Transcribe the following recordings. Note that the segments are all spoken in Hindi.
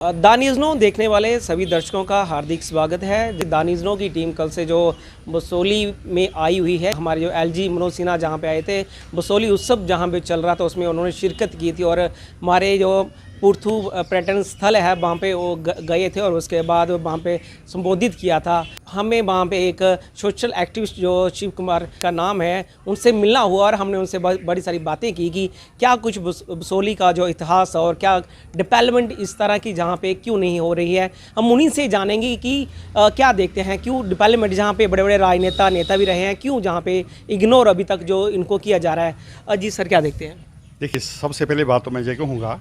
दानिश नो देखने वाले सभी दर्शकों का हार्दिक स्वागत है। दानिश नो की टीम कल से जो बसोली में आई हुई है, हमारे जो एलजी मनोज सिन्हा जहाँ पे आए थे, बसोली उत्सव जहाँ पे चल रहा था उसमें उन्होंने शिरकत की थी और हमारे जो पुरथू पर्यटन स्थल है वहाँ पे वो गए थे और उसके बाद वहाँ पे संबोधित किया था। हमें वहाँ पे एक सोशल एक्टिविस्ट जो शिव कुमार का नाम है उनसे मिलना हुआ और हमने उनसे बड़ी सारी बातें की कि क्या कुछ बसोली का जो इतिहास और क्या डेवलपमेंट इस तरह की जहाँ पे क्यों नहीं हो रही है। हम उन्हीं से जानेंगे कि क्या देखते हैं क्यों डेवलपमेंट जहाँ पे बड़े बड़े राजनेता नेता भी रहे हैं क्यों जहाँ पे इग्नोर अभी तक जो इनको किया जा रहा है। जी सर, क्या देखते हैं? देखिए, सबसे पहले बात तो मैं ये कहूँगा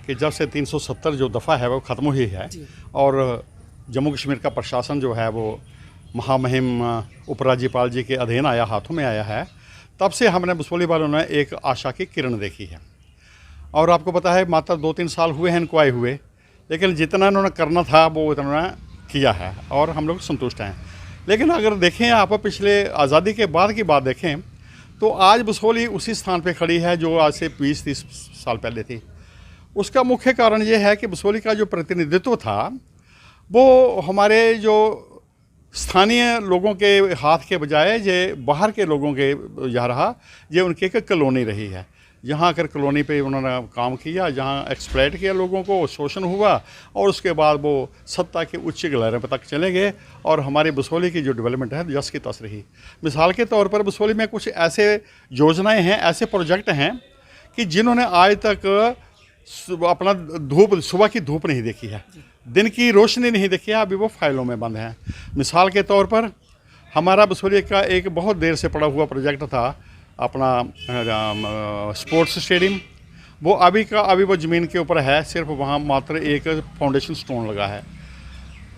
कि जब से 370 जो दफ़ा है वो ख़त्म हुई है और जम्मू कश्मीर का प्रशासन जो है वो महामहिम उपराज्यपाल जी के अधीन आया, हाथों में आया है, तब से हमने बसोली वालों ने एक आशा की किरण देखी है। और आपको पता है मात्र 2-3 साल हुए हैं इनको आए हुए, लेकिन जितना इन्होंने करना था वो इन्होंने किया है और हम लोग संतुष्ट हैं। लेकिन अगर देखें आप पिछले आज़ादी के बाद की बात देखें तो आज बसोली उसी स्थान पर खड़ी है जो आज से 20-30 साल पहले थी। उसका मुख्य कारण ये है कि बसोली का जो प्रतिनिधित्व था वो हमारे जो स्थानीय लोगों के हाथ के बजाय ये बाहर के लोगों के जा रहा, ये उनकी एक कॉलोनी रही है। यहाँ आकर कॉलोनी पे उन्होंने काम किया, जहाँ एक्सप्लॉइट किया लोगों को, शोषण हुआ और उसके बाद वो सत्ता के उच्च गलियारे पर तक चले गए और हमारे बसोली की जो डेवलपमेंट है जस की तस रही। मिसाल के तौर पर बसोली में कुछ ऐसे योजनाएँ हैं, ऐसे प्रोजेक्ट हैं कि जिन्होंने आज तक अपना धूप, सुबह की धूप नहीं देखी है, दिन की रोशनी नहीं देखी है, अभी वो फाइलों में बंद हैं। मिसाल के तौर पर हमारा बसोली का एक बहुत देर से पड़ा हुआ प्रोजेक्ट था अपना स्पोर्ट्स स्टेडियम, वो अभी का अभी वो ज़मीन के ऊपर है, सिर्फ वहाँ मात्र एक फाउंडेशन स्टोन लगा है।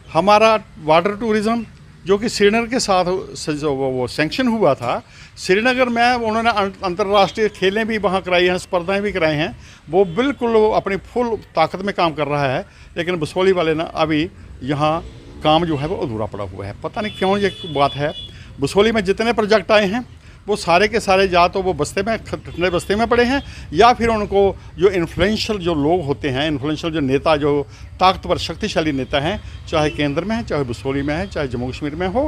हमारा वाटर टूरिज़्म जो कि श्रीनगर के साथ वो सैंक्शन हुआ था, श्रीनगर में उन्होंने अंतर्राष्ट्रीय खेलें भी वहाँ कराई हैं, स्पर्धाएं भी कराई हैं, वो बिल्कुल अपनी फुल ताकत में काम कर रहा है। लेकिन बसोली वाले ना अभी यहाँ काम जो है वो अधूरा पड़ा हुआ है। पता नहीं क्यों ये बात है। बसोली में जितने प्रोजेक्ट आए हैं वो सारे के सारे या तो वो बस्ते में, ठंडे बस्ते में पड़े हैं, या फिर उनको जो इन्फ्लुएंशियल जो लोग होते हैं, इन्फ्लुएंशियल जो नेता, जो ताकतवर शक्तिशाली नेता हैं, चाहे केंद्र में है, चाहे बसोली में है, चाहे जम्मू कश्मीर में हो,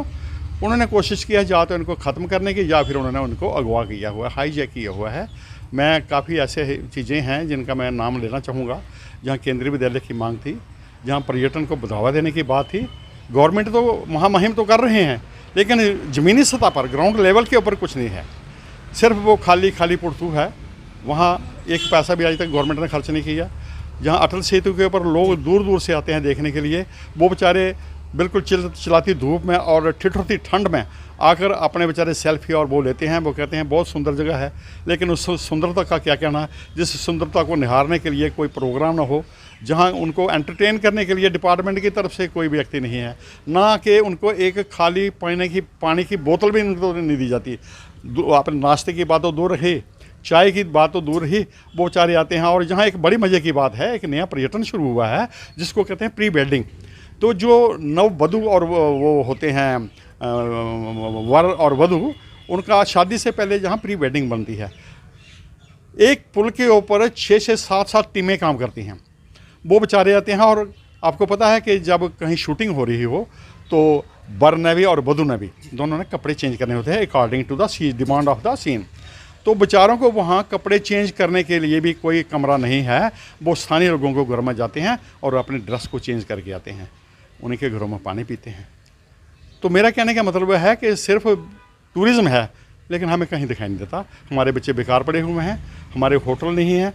उन्होंने कोशिश किया या तो इनको ख़त्म करने की या फिर उन्होंने उनको अगवा किया हुआ है, हाईजैक किया हुआ है। मैं काफ़ी ऐसे चीज़ें हैं जिनका मैं नाम लेना चाहूँगा जहाँ केंद्रीय विद्यालय की मांग थी, जहाँ पर्यटन को बढ़ावा देने की बात थी। गवर्नमेंट तो महामहिम तो कर रहे हैं, लेकिन ज़मीनी सतह पर, ग्राउंड लेवल के ऊपर कुछ नहीं है। सिर्फ वो खाली पुरथू है, वहाँ एक पैसा भी आज तक गवर्नमेंट ने खर्च नहीं किया। जहाँ अटल सेतु के ऊपर लोग दूर दूर से आते हैं देखने के लिए, वो बेचारे बिल्कुल चिल्लाती धूप में और ठिठुरती ठंड में आकर अपने बेचारे सेल्फी और वो लेते हैं। वो कहते हैं बहुत सुंदर जगह है, लेकिन उस सुंदरता का क्या कहना है जिस सुंदरता को निहारने के लिए कोई प्रोग्राम ना हो, जहां उनको एंटरटेन करने के लिए डिपार्टमेंट की तरफ से कोई व्यक्ति नहीं है, ना कि उनको एक खाली पानी की बोतल भी उनको नहीं दी जाती। अपने नाश्ते की बात तो दूर रही, चाय की बात तो दूर ही, वो बेचारे आते हैं। और जहाँ एक बड़ी मज़े की बात है, एक नया पर्यटन शुरू हुआ है जिसको कहते हैं प्री वेडिंग। तो जो नववधू और वो होते हैं वर और वधू, उनका शादी से पहले जहाँ प्री वेडिंग बनती है, एक पुल के ऊपर 6-6, 7-7 टीमें काम करती हैं। वो बेचारे आते हैं और आपको पता है कि जब कहीं शूटिंग हो रही हो तो वर ने भी और वधू ने भी दोनों ने कपड़े चेंज करने होते हैं according to the demand of the scene. तो बेचारों को वहाँ कपड़े चेंज करने के लिए भी कोई कमरा नहीं है। वो स्थानीय लोगों को घर में जाते हैं और अपने ड्रेस को चेंज करके आते हैं, उन्हीं के घरों में पानी पीते हैं। तो मेरा कहने का मतलब है कि सिर्फ टूरिज़्म है, लेकिन हमें कहीं दिखाई नहीं देता। हमारे बच्चे बेकार पड़े हुए हैं, हमारे होटल नहीं हैं।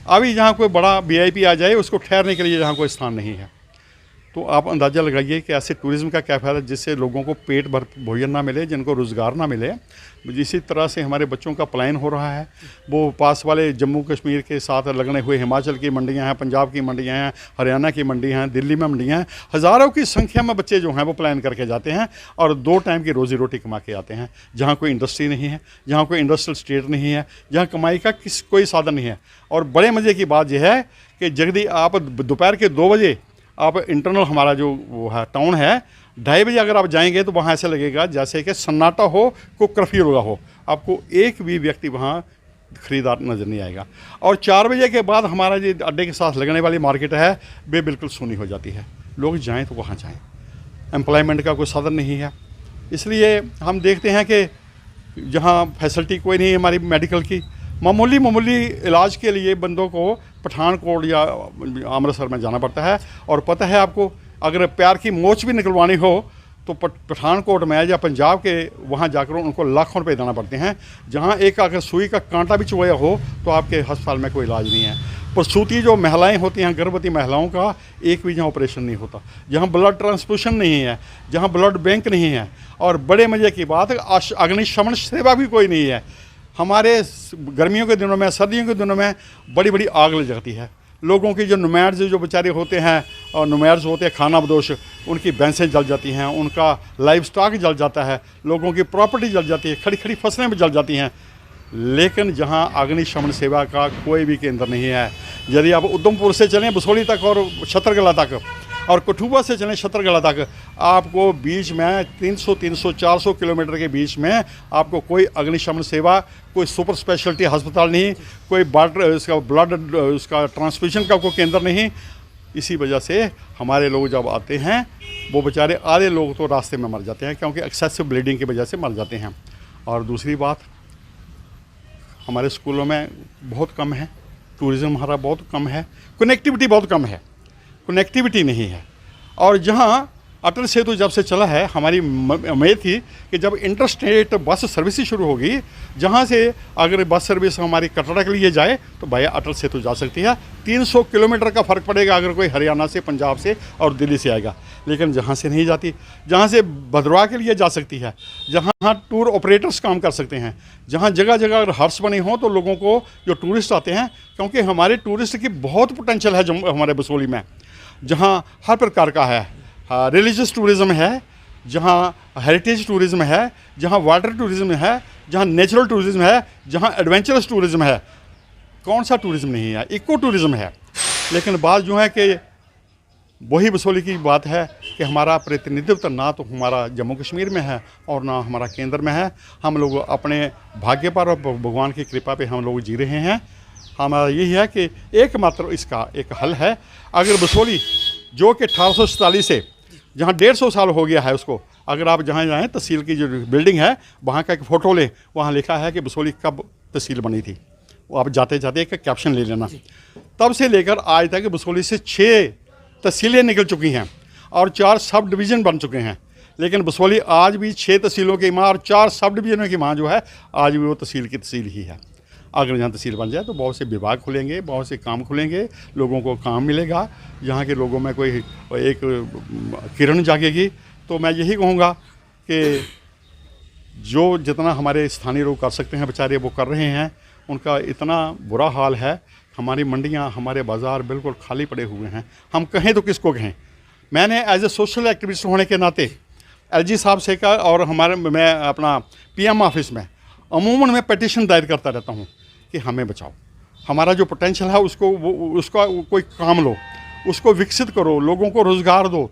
अभी जहाँ कोई बड़ा वीआईपी आ जाए उसको ठहरने के लिए जहाँ कोई स्थान नहीं है, तो आप अंदाज़ा लगाइए कि ऐसे टूरिज़्म का क्या फ़ायदा जिससे लोगों को पेट भर भोजन ना मिले, जिनको रोज़गार ना मिले। इसी तरह से हमारे बच्चों का पलायन हो रहा है। वो पास वाले जम्मू कश्मीर के साथ लगने हुए हिमाचल की मंडियां हैं, पंजाब की मंडियां हैं, हरियाणा की मंडियां हैं, दिल्ली में मंडियां हैं, हज़ारों की संख्या में बच्चे जो हैं वो पलायन करके जाते हैं और 2 टाइम की रोज़ी रोटी कमा के आते हैं। जहाँ कोई इंडस्ट्री नहीं है, जहाँ कोई इंडस्ट्रियल स्टेट नहीं है, जहाँ कमाई का कोई साधन नहीं है। और बड़े मज़े की बात यह है कि यदि आप दोपहर के 2 बजे आप इंटरनल हमारा जो वो है टाउन है, 2:30 बजे अगर आप जाएंगे तो वहाँ ऐसे लगेगा जैसे कि सन्नाटा हो, को कर्फ्यू लगा हो। आपको एक भी व्यक्ति वहाँ ख़रीदार नज़र नहीं आएगा। और 4 बजे के बाद हमारा जो अड्डे के साथ लगने वाली मार्केट है वे बिल्कुल सूनी हो जाती है। लोग जाएं तो कहाँ जाएं, एम्प्लॉयमेंट का कोई साधन नहीं है। इसलिए हम देखते हैं कि जहाँ फैसिलिटी कोई नहीं है हमारी मेडिकल की, मामूली इलाज के लिए बंदों को पठानकोट या अमृतसर में जाना पड़ता है। और पता है आपको, अगर पैर की मोच भी निकलवानी हो तो पठानकोट में या पंजाब के वहाँ जाकर उनको लाखों रुपए देना पड़ते हैं। जहाँ एक अगर सुई का कांटा भी चुभाया हो तो आपके अस्पताल में कोई इलाज नहीं है। प्रसूति जो महिलाएं होती हैं, गर्भवती महिलाओं का एक भी जहाँ ऑपरेशन नहीं होता, जहाँ ब्लड ट्रांसफ्यूशन नहीं है, जहाँ ब्लड बैंक नहीं है, और बड़े मज़े की बात है अग्निशमन सेवा भी कोई नहीं है। हमारे गर्मियों के दिनों में, सर्दियों के दिनों में बड़ी बड़ी आग लग जाती है। लोगों की जो नुमैर्स जो बेचारे होते हैं और नुमैर्स होते हैं खाना बदोश, उनकी भैंसें जल जाती हैं, उनका लाइफ स्टॉक जल जाता है, लोगों की प्रॉपर्टी जल जाती है, खड़ी खड़ी फसलें भी जल जाती हैं। लेकिन जहां अग्निशमन सेवा का कोई भी केंद्र नहीं है। यदि आप उधमपुर से चलें बसोली तक और छतरगला तक, और कठुआ से चलें छतरगला तक, आपको बीच में 300-400 किलोमीटर के बीच में आपको कोई अग्निशमन सेवा, कोई सुपर स्पेशलिटी अस्पताल नहीं, कोई इसका ब्लड उसका ट्रांसफ्यूजन का कोई केंद्र नहीं। इसी वजह से हमारे लोग जब आते हैं वो बेचारे आधे लोग तो रास्ते में मर जाते हैं, क्योंकि एक्सेसिव ब्लीडिंग की वजह से मर जाते हैं। और दूसरी बात, हमारे स्कूलों में बहुत कम है, टूरिज़्म हमारा बहुत कम है, कनेक्टिविटी बहुत कम है, कनेक्टिविटी नहीं है। और जहाँ अटल सेतु जब से चला है, हमारी उम्मीद थी कि जब इंटर स्टेट बस सर्विस शुरू होगी, जहाँ से अगर बस सर्विस हमारी कटरा के लिए जाए तो भाई अटल सेतु जा सकती है। 300 किलोमीटर का फ़र्क पड़ेगा अगर कोई हरियाणा से, पंजाब से और दिल्ली से आएगा। लेकिन जहाँ से नहीं जाती, जहाँ से भद्रवाह के लिए जा सकती है, जहाँ टूर ऑपरेटर्स काम कर सकते हैं, जहाँ जगह जगह अगर हट्स बने हों तो लोगों को जो टूरिस्ट आते हैं, क्योंकि हमारे टूरिस्ट की बहुत पोटेंशियल है हमारे बसोली में, जहाँ हर प्रकार का है। रिलीजियस टूरिज़्म है, जहाँ हेरिटेज टूरिज़्म है, जहाँ वाटर टूरिज़्म है, जहाँ नेचुरल टूरिज़्म है, जहाँ एडवेंचरस टूरिज़्म है। कौन सा टूरिज़्म नहीं है? इको टूरिज़्म है। लेकिन बात जो है कि वही बसोली की बात है कि हमारा प्रतिनिधित्व ना तो हमारा जम्मू कश्मीर में है और ना हमारा केंद्र में है। हम लोग अपने भाग्य पर और भगवान की कृपा पे हम लोग जी रहे हैं। हमारा यही है कि एकमात्र इसका एक हल है। अगर बसोली जो कि 1847 से जहाँ 150 साल हो गया है उसको, अगर आप जहाँ जाएँ तहसील की जो बिल्डिंग है वहाँ का एक फ़ोटो लें, वहाँ लिखा है कि बसोली कब तहसील बनी थी। वो आप जाते जाते एक कैप्शन ले लेना। तब से लेकर आज तक बसोली से 6 तहसीलें निकल चुकी हैं और 4 सब डिवीज़न बन चुके हैं। लेकिन बसोली आज भी 6 तहसीलों की माँ और 4 सब डिवीज़नों की माँ जो है, आज भी वो तहसील की तहसील ही है। अगर यहाँ तहसील बन जाए तो बहुत से विभाग खुलेंगे, बहुत से काम खुलेंगे, लोगों को काम मिलेगा, यहाँ के लोगों में कोई एक किरण जागेगी। तो मैं यही कहूँगा कि जो जितना हमारे स्थानीय लोग कर सकते हैं बेचारे वो कर रहे हैं। उनका इतना बुरा हाल है, हमारी मंडियाँ, हमारे बाज़ार बिल्कुल खाली पड़े हुए हैं। हम कहें तो किसको कहें। मैंने एज ए सोशल एक्टिविस्ट होने के नाते LG साहब से का और मैं अपना PM ऑफिस में अमूमन मैं पिटीशन दायर करता रहता हूँ कि हमें बचाओ, हमारा जो पोटेंशियल है उसका कोई काम लो, उसको विकसित करो, लोगों को रोज़गार दो।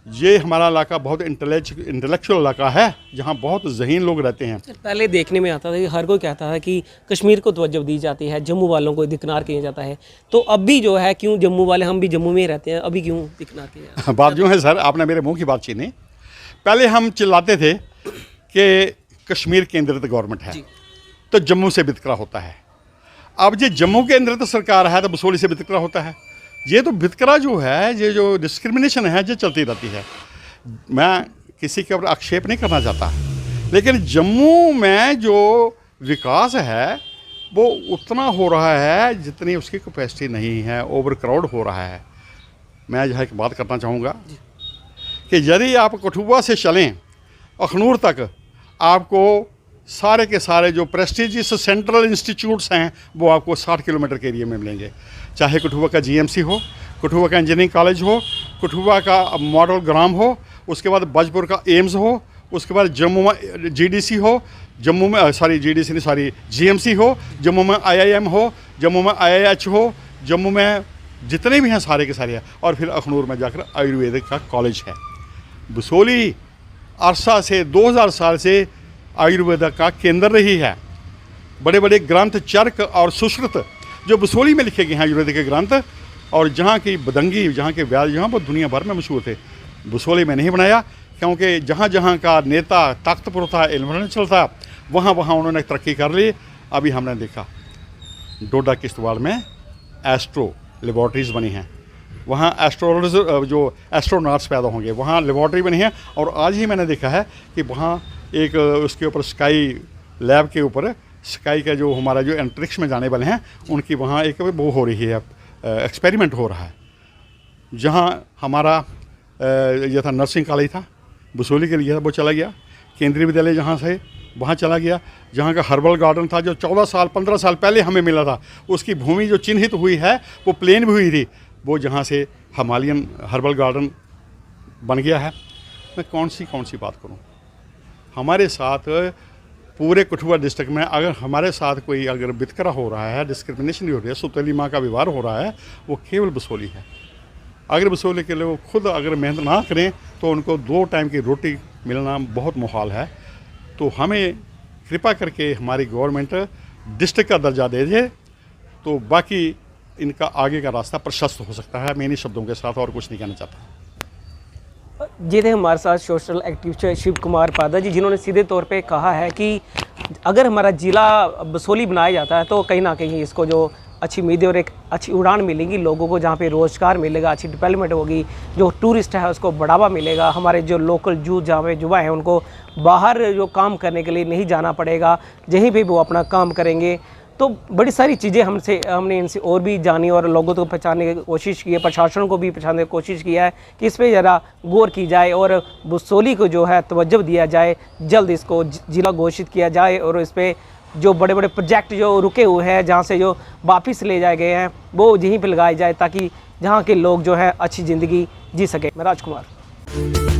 ये हमारा इलाका बहुत इंटेलेक्चुअल इलाका है, जहाँ बहुत ज़हीन लोग रहते हैं। पहले देखने में आता था कि हर कोई कहता था कि कश्मीर को तवज्जो दी जाती है, जम्मू वालों को दिकनार किया जाता है। तो अब भी जो है क्यों जम्मू वाले, हम भी जम्मू में ही रहते हैं, अभी क्यों दिकनार किया जाता है? बात जो है सर, आपने मेरे मुंह की बात छीनी। पहले हम चिल्लाते थे कि कश्मीर केंद्रित गवर्नमेंट है तो जम्मू से वितकरा होता है। अब ये जम्मू केंद्रित सरकार है तो बसोली से वितकरा होता है। ये तो वितकरा जो है, ये जो डिस्क्रिमिनेशन है, ये चलती रहती है। मैं किसी के ऊपर आक्षेप नहीं करना चाहता, लेकिन जम्मू में जो विकास है वो उतना हो रहा है जितनी उसकी कैपेसिटी नहीं है, ओवर क्राउड हो रहा है। मैं यह एक बात करना चाहूँगा कि यदि आप कठुआ से चलें अखनूर तक, आपको सारे के सारे जो प्रेस्टिजियस सेंट्रल इंस्टीट्यूट्स हैं वो आपको 60 किलोमीटर के एरिया में मिलेंगे। चाहे कठुआ का GMC हो, कठुआ का इंजीनियरिंग कॉलेज हो, कठुआ का मॉडल ग्राम हो, उसके बाद बाजपुर का एम्स हो, उसके बाद जम्मू में GDC हो, जम्मू में GMC हो, जम्मू में IIM हो, जम्मू में IIH हो, जम्मू में जितने भी हैं सारे के सारे हैं। और फिर अखनूर में जाकर आयुर्वेदिक का कॉलेज है। बसोली अरसा से 2000 साल से आयुर्वेद का केंद्र रही है। बड़े बड़े ग्रंथ चरक और सुश्रुत जो बसोली में लिखे गए हैं आयुर्वेद के ग्रंथ, और जहाँ की बदंगी, जहाँ के व्यास, जहाँ वो दुनिया भर में मशहूर थे। बसोली में नहीं बनाया क्योंकि जहाँ जहाँ का नेता ताकतवर था, इन्फ्लुएंशियल था, वहाँ वहाँ उन्होंने तरक्की कर ली। अभी हमने देखा डोडा किश्तवाड़ में एस्ट्रो लेबॉर्ट्रीज़ बनी हैं, वहाँ एस्ट्रोलॉजर जो एस्ट्रोनॉट्स पैदा होंगे, वहाँ लेबॉर्ट्री बनी है। और आज ही मैंने देखा है कि वहाँ एक उसके ऊपर स्काई लैब के ऊपर स्काई का जो हमारा जो अंतरिक्ष में जाने वाले हैं उनकी वहाँ एक वो हो रही है, एक्सपेरिमेंट हो रहा है। जहाँ हमारा यह था नर्सिंग कॉलेज था बसोली के लिए, वो चला गया। केंद्रीय विद्यालय जहाँ से वहाँ चला गया। जहाँ का हर्बल गार्डन था जो 14 साल 15 साल पहले हमें मिला था, उसकी भूमि जो चिन्हित हुई है वो प्लेन भी हुई थी, वो जहाँ से हिमालयन हर्बल गार्डन बन गया है। मैं कौन सी बात करूँ। हमारे साथ पूरे कठुआ डिस्ट्रिक्ट में अगर हमारे साथ कोई अगर वितकरा हो रहा है, डिस्क्रिमिनेशन हो रही है, सौतेली माँ का व्यवहार हो रहा है, वो केवल बसोली है। अगर बसोली के लोग खुद अगर मेहनत ना करें तो उनको 2 टाइम की रोटी मिलना बहुत मुहाल है। तो हमें कृपा करके हमारी गवर्नमेंट डिस्ट्रिक्ट का दर्जा दे दे, तो बाकी इनका आगे का रास्ता प्रशस्त हो सकता है। मैं इन्हीं शब्दों के साथ और कुछ नहीं कहना चाहता। ये थे हमारे साथ सोशल एक्टिविस्ट शिव कुमार पादा जी, जिन्होंने सीधे तौर पे कहा है कि अगर हमारा ज़िला बसोली बनाया जाता है तो कहीं ना कहीं इसको जो अच्छी उम्मीदें और एक अच्छी उड़ान मिलेगी लोगों को, जहाँ पे रोज़गार मिलेगा, अच्छी डेवलपमेंट होगी, जो टूरिस्ट है उसको बढ़ावा मिलेगा, हमारे जो लोकल जहाँ पे युवा हैं उनको बाहर जो काम करने के लिए नहीं जाना पड़ेगा, यहीं पे वो अपना काम करेंगे। तो बड़ी सारी चीज़ें हमने इनसे और भी जानी और लोगों को पहचानने की कोशिश की है, प्रशासन को भी पहचानने की कोशिश किया है कि इस पर ज़रा गौर की जाए और बसोली को जो है तवज्जो दिया जाए, जल्द इसको ज़िला घोषित किया जाए और इस पर जो बड़े बड़े प्रोजेक्ट जो रुके हुए हैं, जहाँ से जो वापस ले जाए गए हैं, वो यहीं पर लगाए जाए ताकि जहाँ के लोग जो है अच्छी ज़िंदगी जी सके। मैं राजकुमार।